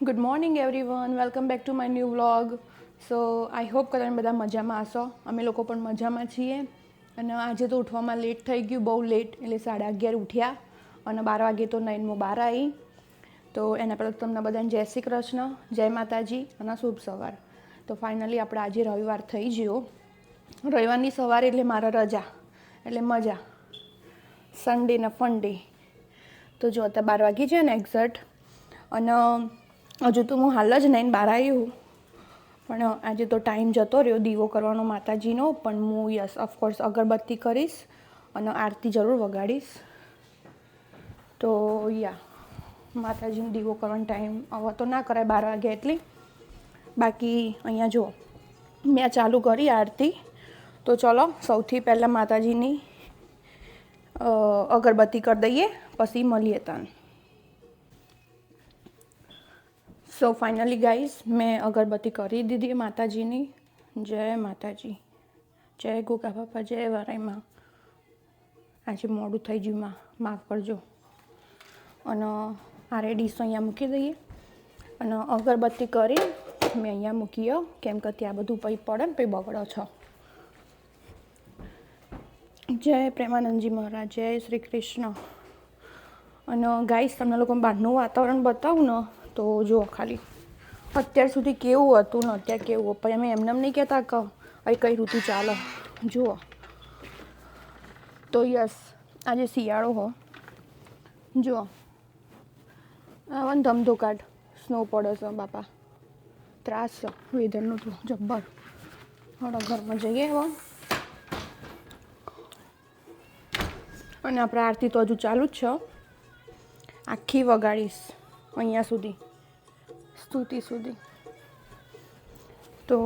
Good morning everyone, welcome back to my new vlog. So I hope કે તમે બધા મજામાં હશો. અમે લોકો પણ મજામાં છીએ. અને આજે તો ઉઠવામાં લેટ થઈ ગયું, બહુ લેટ, એટલે 11:30 ઉઠ્યા અને 12 વાગે તો નૈનમાં બહાર આવી. તો એના પહેલાં તમને બધાને જય શ્રી કૃષ્ણ, જય માતાજી અને શુભ સવાર. તો ફાઇનલી આપણે આજે રવિવાર થઈ ગયો. રવિવારની સવારે એટલે મારા રજા, એટલે મજા, સન્ડે ને ફન ડે. તો જો અત્યારે 12 વાગી છે ને એક્ઝેક્ટ. અને હજુ તો હું હાલ જ નહીં બહાર આવી. પણ આજે તો ટાઈમ જતો રહ્યો દીવો કરવાનો માતાજીનો. પણ હું ઓફકોર્સ અગરબત્તી કરીશ અને આરતી જરૂર વગાડીશ. તો માતાજીનો દીવો કરવાનો ટાઈમ હવે તો ના કરાય 12 વાગ્યા એટલી. બાકી અહીંયા જો મેં ચાલુ કરી આરતી. તો ચલો સૌથી પહેલાં માતાજીની અગરબત્તી કરી દઈએ, પછી મળીએ તને. સો ફાઇનલી ગાઈઝ મેં અગરબત્તી કરી દીધી માતાજીની. જય માતાજી, જય ગોગા બાપા, જય વરાઈમાં. આજે મોડું થઈ ગયું, માફ કરજો. અને આ રેડીસો અહીંયા મૂકી દઈએ. અને અગરબત્તી કરી મેં અહીંયા મૂકીએ, કેમ કે ત્યાં બધું પછી પડે ને પછી બગડો છો. જય પ્રેમાનંદજી મહારાજ, જય શ્રી કૃષ્ણ. અને ગાઈઝ તમને લોકો બહારનું વાતાવરણ બતાવું ને તો જુઓ ખાલી અત્યાર સુધી કેવું હતું ને અત્યારે કેવું. પછી અમે એમને નહીં કહેતા કે અહીં કઈ ઋતુ ચાલો. જુઓ તો આજે શિયાળો હો. જુઓ આવા ને ધમધોકાટ સ્નો પડે છે બાપા, ત્રાસ છે વેધરનું તો જબ્બર. હવે ઘરમાં જઈએ હવે. અને આપણે આરતી તો હજુ ચાલુ જ છે, આખી વગાડીશ અહીંયા સુધી, સ્તુતિ સુધી. તો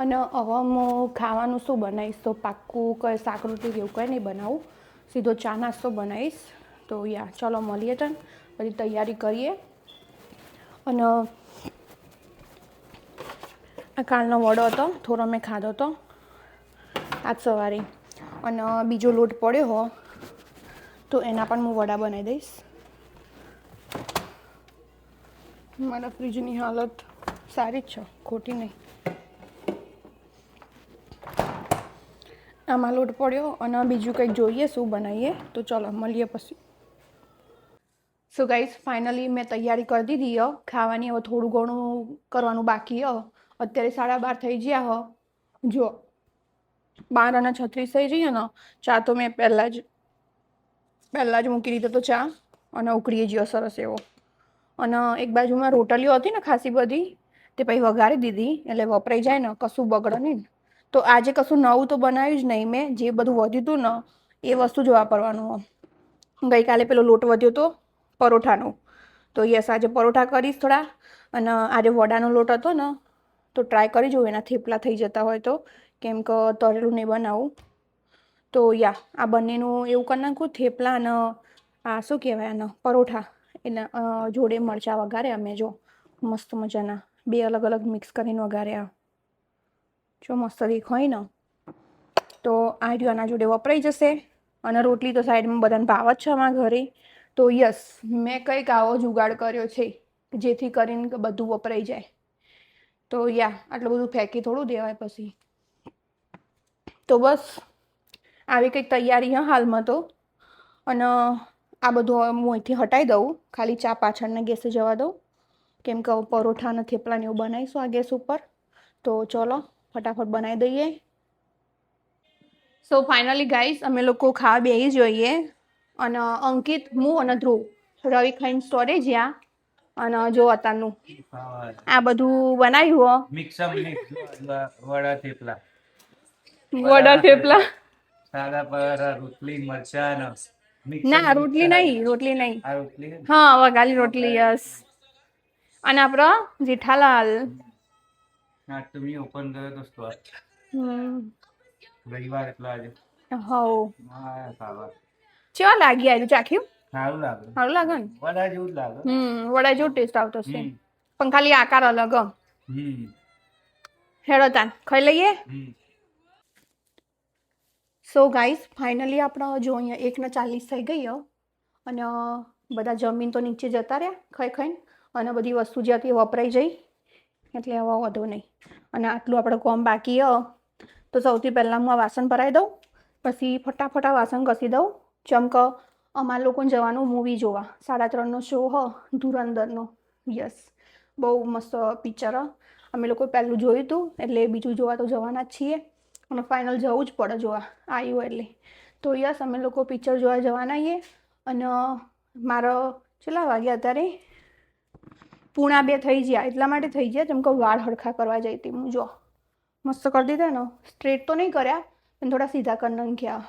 અને હવે હું ખાવાનું શું બનાવીશ તો પાક્કું કંઈ શાક રોટલી એવું કંઈ નહીં બનાવું, સીધો ચા નાસ્તો બનાવીશ. તો ચલો મળીએ તને, બધી તૈયારી કરીએ. અને આ કાલનો વડો હતો થોડો મેં ખાધો હતો આજ સવારે. અને બીજો લોટ પડ્યો હો તો એના પણ હું વડા બનાવી દઈશ. મારા ફ્રીજની હાલત સારી જ છે, ખોટી નહીં. આમાં લોટ પડ્યો અને બીજું કંઈક જોઈએ શું બનાવીએ. તો ચલો મળીએ પછી. સો ગાઈઝ ફાઇનલી મેં તૈયારી કરી દીધી હો ખાવાની. હવે થોડું ઘણું કરવાનું બાકી હો. અત્યારે 12:30 થઈ ગયા હો. જો 12:36 થઈ જઈએ ને. ચા તો મેં પહેલાં જ મૂકી દીધો તો ચા, અને ઉકળી ગયો સરસ એવો. અને એક બાજુમાં રોટલીઓ હતી ને ખાસી બધી, તે પછી વઘારી દીધી એટલે વપરાઈ જાય ને, કશું બગડે નહીં. તો આજે કશું નવું તો બનાવ્યું જ નહીં મેં. જે બધું વધ્યું હતું ને એ વસ્તુ જ વાપરવાનું. ગઈકાલે પેલો લોટ વધ્યો હતો પરોઠાનો, તો આજે પરોઠા કરીશ થોડા. અને આજે વડાનો લોટ હતો ને તો ટ્રાય કરી જોઉં એના થેપલા થઈ જતા હોય તો, કેમ કે તળેલું નહીં બનાવું. તો આ બંનેનું એવું કરી નાખું, થેપલા અને આ શું કહેવાય આને પરોઠા. એના જોડે મરચાં વઘારે અમે જો મસ્ત મજાના, 2 અલગ અલગ મિક્સ કરીને વઘાર્યા. જો મસ્ત દેખાય ને. તો આ આના જોડે વપરાઈ જશે. અને રોટલી તો સાઈડમાં બધાને ભાવ જ છે અમારા ઘરે. તો મેં કંઈક આવો જુગાડ કર્યો છે જેથી કરીને બધું વપરાઈ જાય. તો આટલું બધું ફેંકી થોડું દેવાય પછી. તો બસ આવી કંઈક તૈયારી હાલમાં તો. અને આ બધું હું અહીંથી હટાવી દઉં, ખાલી ચા પાછળના ગેસે જવા દઉં, કેમ કે પરોઠા અને થેપલાને એવું બનાવીશું આ ગેસ ઉપર. તો ચલો ફટાફટ બનાવી દઈએ. સો ફાઇનલી ગાઈસ અમે લોકો ખાવા બેસી જોઈએ. અને અંકિત, હું અને ધ્રુવ, રવિ ખાઈને સ્ટોરેજ અને જો અત્યારનું આ બધું બનાવ્યું વડા થેપલા, સાદા પર રોટલી મરચાં ના રોટલી નહીં. હા વઘારી રોટલી. અને આપણો જેઠાલાલ. તમે ઓપન કર્યો તો સ્ટોર રવિવાર એટલા આજે કેવા લાગી આવ્યું ચાખ્યું? સારું લાગે ને? વડા જેવું જ લાગે. વડા જેવો ટેસ્ટ આવતો છે, પણ ખાલી આકાર અલગ. હેડો તાન ખાઈ લઈએ. સો ગાઈસ ફાઇનલી આપણે જો અહીંયા 1:40 થઈ ગઈ. અને બધા જમીન તો નીચે જતા રહ્યા ખાઈને. અને બધી વસ્તુ જે હતી વપરાઈ જઈ એટલે હવે વધુ નહીં. અને આટલું આપણે કોમ બાકી તો સૌથી પહેલાં હું આ વાસણ ભરાઈ દઉં, પછી ફટાફટ આ વાસણ ઘસી દઉં. ચમક અમારા લોકોને જવાનું મૂવી જોવા, 3:30નો શો ધુરંધરનો. યસ, બહુ મસ્ત પિક્ચર. અમે લોકો પહેલું જોયું હતું એટલે બીજું જોવા તો જવાના જ છીએ અને ફાઇનલ જવું જ પડે જોવા આવ્યું એટલે. તો યસ, અમે લોકો પિક્ચર જોવા જવાના છીએ. અને મારો કેટલા વાગ્યા અત્યારે 1:45 થઈ ગયા. એટલા માટે થઈ ગયા જેમ કે વાળ હરખા કરવા જઈ હતી હું. જો મસ્ત કરી દીધા ને, સ્ટ્રેટ તો નહીં કર્યા પણ થોડા સીધા કરી નાખ્યા.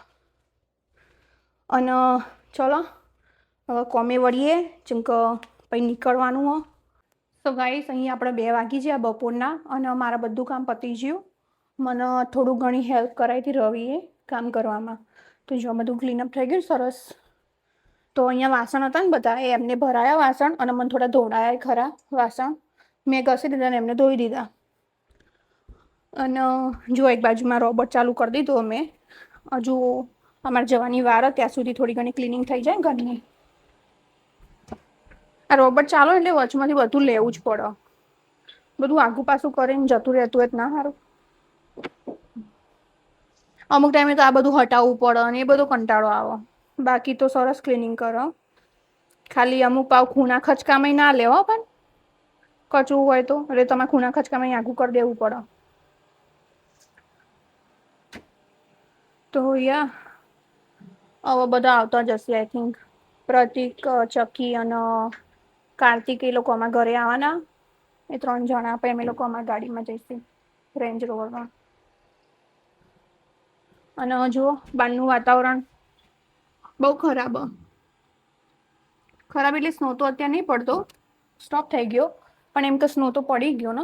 અને ચલો હવે કોમે વળીએ જેમ કે પછી નીકળવાનું હો. તો ગાઈસ, અહીં આપણે 2 વાગી ગયા બપોરના અને મારા બધું કામ પતી ગયું. મને થોડું ઘણી હેલ્પ કરાવી હતી રવિએ કામ કરવામાં. તો જો બધું ક્લીનઅપ થઈ ગયું સરસ. તો અહીંયા વાસણ હતા ને બધા, એમને ભરાયા વાસણ અને મને થોડા ધોડાયા ખરા વાસણ. મેં ઘસી દીધા ને એમને ધોઈ દીધા. અને જો એક બાજુમાં રોબોટ ચાલુ કરી દીધું અમે. હજુ અમારે જવાની વાર ત્યાં સુધી થોડી ઘણી ક્લિનિંગ થઈ જાય ઘરની. આ રોબોટ ચાલો એટલે વચમાંથી બધું લેવું જ પડે. બધું આગું પાછું કરીને જતું રહેતું હોય ના સારું. અમુક ટાઈમે તો આ બધું હટાવવું પડે અને એ બધો કંટાળો આવે. બાકી તો સરસ ક્લિનિંગ કરો. ખાલી અમુક પાવ ખૂણા ખચકામાં ના લેવો પણ કચરું હોય તો, એટલે તમારે ખૂણા ખચકામાં આગું કરી દેવું પડે. તો હવે બધા આવતા જશે આઈ થિંક. પ્રતિક, ચકી અને કાર્તિક એ લોકો અમારા ઘરે આવવાના. એ 3 જણા. પછી અમે લોકો અમારા ગાડીમાં જઈશું, રેન્જ રોવરમાં. અને જુઓ બહારનું વાતાવરણ બહુ ખરાબ. ખરાબ એટલે સ્નો તો અત્યારે નહીં પડતો, સ્ટોપ થઈ ગયો, પણ એમ કે સ્નો તો પડી ગયો ને.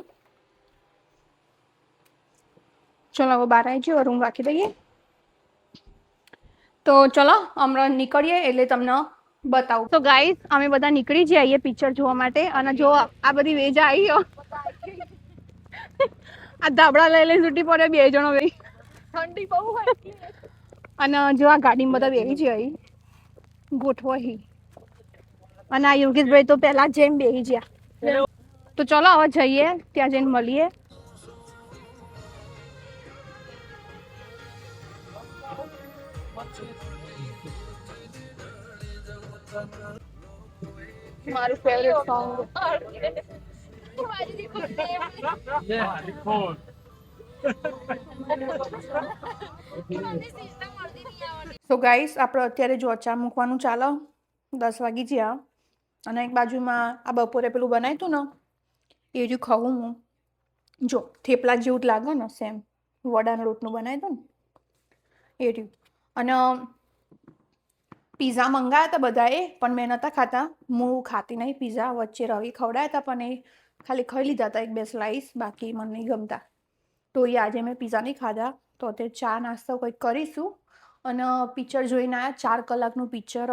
ચલો હવે બહાર આવી ગયો, રૂમ રાખી દઈએ. તો ચલો હમણાં નીકળીએ એટલે તમને બતાવું. તો ગાઈસ, અમે બધા નીકળી જઈએ પિક્ચર જોવા માટે. અને જો આ બધી વેજા આવી આ ધાબળા લઈ છૂટી પડે 2 જણો ભાઈ. ઠંડી બહુ હોય અને જો આ ગાડીમાં બધા બેસી જઈ ગોઠવાઈ. અને આ યોગેશભાઈ તો પહેલા જઈને બેસી ગયા. તો ચલો હવે જઈએ, ત્યાં જઈને મળીએ. મારું ફેવરેટ સોંગ. તો ગાઈસ, આપણે અત્યારે જો ચા મૂકવાનું ચાલો. 10 વાગી ગયા અને એક બાજુમાં આ બપોરે પેલું બનાવ્યું હતું ને એ જ ખાવું હું. જો થેપલા જેવું જ લાગે ને, સેમ વડાના લોટનું બનાવ્યું હતું ને એ રહ્યું. અને પીઝા મંગાવ્યા હતા બધાએ, પણ મેં નહોતા ખાતા. હું ખાતી નહીં પીઝા. વચ્ચે રવિ ખવડાયા હતા પણ એ ખાલી ખાઈ લીધા હતા 1-2 સ્લાઈસ, બાકી મને નહીં ગમતા. તો એ આજે મેં પીઝા નહીં ખાધા. તો અત્યારે ચા નાસ્તો કંઈક કરીશું. અને પિક્ચર જોઈને આવ્યા. 4 કલાકનું પિક્ચર,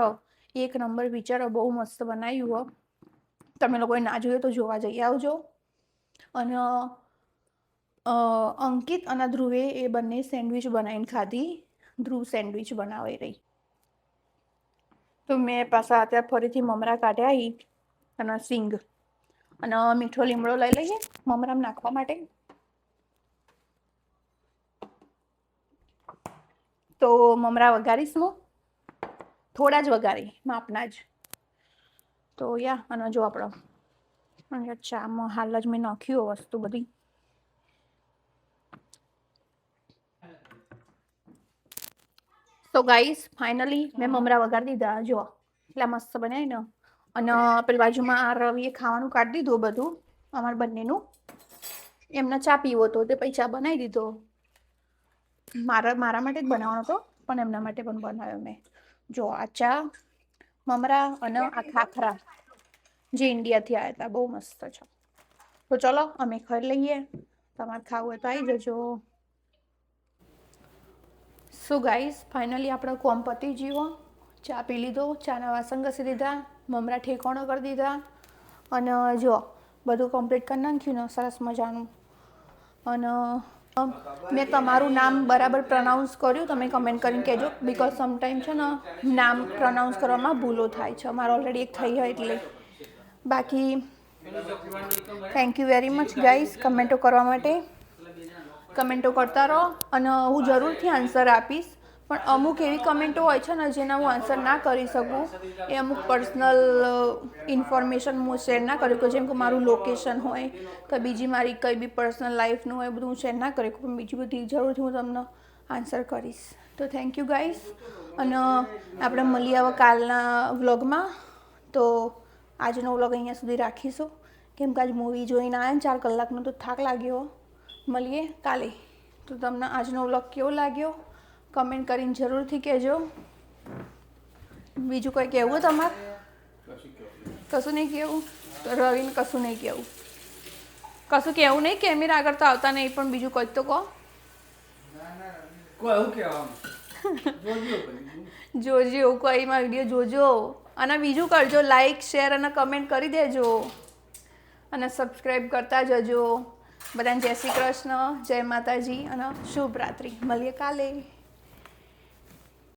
1 નંબર પિક્ચર, બહુ મસ્ત બનાવ્યું. તમે લોકોએ ના જોયું તો જોવા જઈ આવજો. અને અંકિત અને ધ્રુવે એ બંને સેન્ડવિચ બનાવીને ખાધી. ધ્રુવ સેન્ડવિચ બનાવી રહી. તો મેં પાછા અત્યારે ફરીથી મમરા કાઢ્યા અને સિંગ અને મીઠો લીમડો લઈ લઈએ મમરામાં નાખવા માટે. તો મમરા વઘારીશ હું, થોડા જ વઘારી, માપના જ. તો અને જો આપણો ચામાં હાલ જ મેં નાખ્યું વસ્તુ બધી. તો ગાઈસ, ફાઇનલી મેં મમરા વઘારી દીધા. જો એટલા મસ્ત બનાવી ને. અને પેલી બાજુમાં આ રવિએ ખાવાનું કાઢી દીધું બધું અમારા બંનેનું. એમને ચા પીવો હતો તે પછી ચા બનાવી દીધો. મારા માટે જ બનાવવાનો હતો પણ એમના માટે પણ બનાવ્યો મેં. જો આ ચા, મમરા અને આ ખાખરા જે ઇન્ડિયાથી આવ્યા હતા, બહુ મસ્ત છે. તો ચલો અમે ખાઈ લઈએ. તમારે ખાવું હોય તો આવી જજો. સો ગાઈસ, ફાઇનલી આપણો કોમ પતી ગયો. ચા પી લીધો, ચાના વાસણ ઘસી દીધા, મમરા ઠેકાણો કરી દીધા. અને જો બધું કમ્પ્લીટ કરી નાખ્યું ને સરસ મજાનું. અને મેં તમારું નામ બરાબર પ્રોનાઉન્સ કર્યું, તમે કમેન્ટ કરીને કહેજો. બિકોઝ સમટાઈમ છે ને નામ પ્રોનાઉન્સ કરવામાં ભૂલો થાય છે. મારે ઓલરેડી એક થઈ હોય એટલે. બાકી thank you very much guys કમેન્ટો કરવા માટે. કમેન્ટો કરતા રહો અને હું જરૂરથી આન્સર આપીશ. પણ અમુક એવી કમેન્ટો હોય છે ને જેના હું આન્સર ના કરી શકું. એ અમુક પર્સનલ ઇન્ફોર્મેશન હું શેર ના કરી શકું, જેમ કે મારું લોકેશન હોય કે બીજી મારી કંઈ બી પર્સનલ લાઈફનું હોય બધું હું શેર ના કરી શકું. પણ બીજી બધી જરૂરથી હું તમને આન્સર કરીશ. તો થેન્ક યુ ગાઈઝ. અને આપણે મળીએ હવે કાલના વ્લોગમાં. તો આજનો વ્લોગ અહીંયા સુધી રાખીશું, કેમ કે આજ મૂવી જોઈને આવ્યા ને 4 કલાકનો તો થાક લાગ્યો. મળીએ કાલે. તો તમને આજનો વ્લોગ કેવો લાગ્યો કમેન્ટ કરીને જરૂરથી કહેજો. બીજું કંઈ કહેવું તમારે? કશું નહીં કહેવું? તો રવિને કશું નહીં કહેવું. કશું કહેવું નહીં? કેમેરા આગળ તો આવતા નહીં, પણ બીજું કંઈક તો કહો. જોજો કોઈમાં વિડીયો જોજો. અને બીજું કરજો, લાઈક શેર અને કમેન્ટ કરી દેજો. અને સબસ્ક્રાઈબ કરતા જજો. બધાને જય શ્રી કૃષ્ણ, જય માતાજી અને શુભ રાત્રિ. મળીએ કાલે.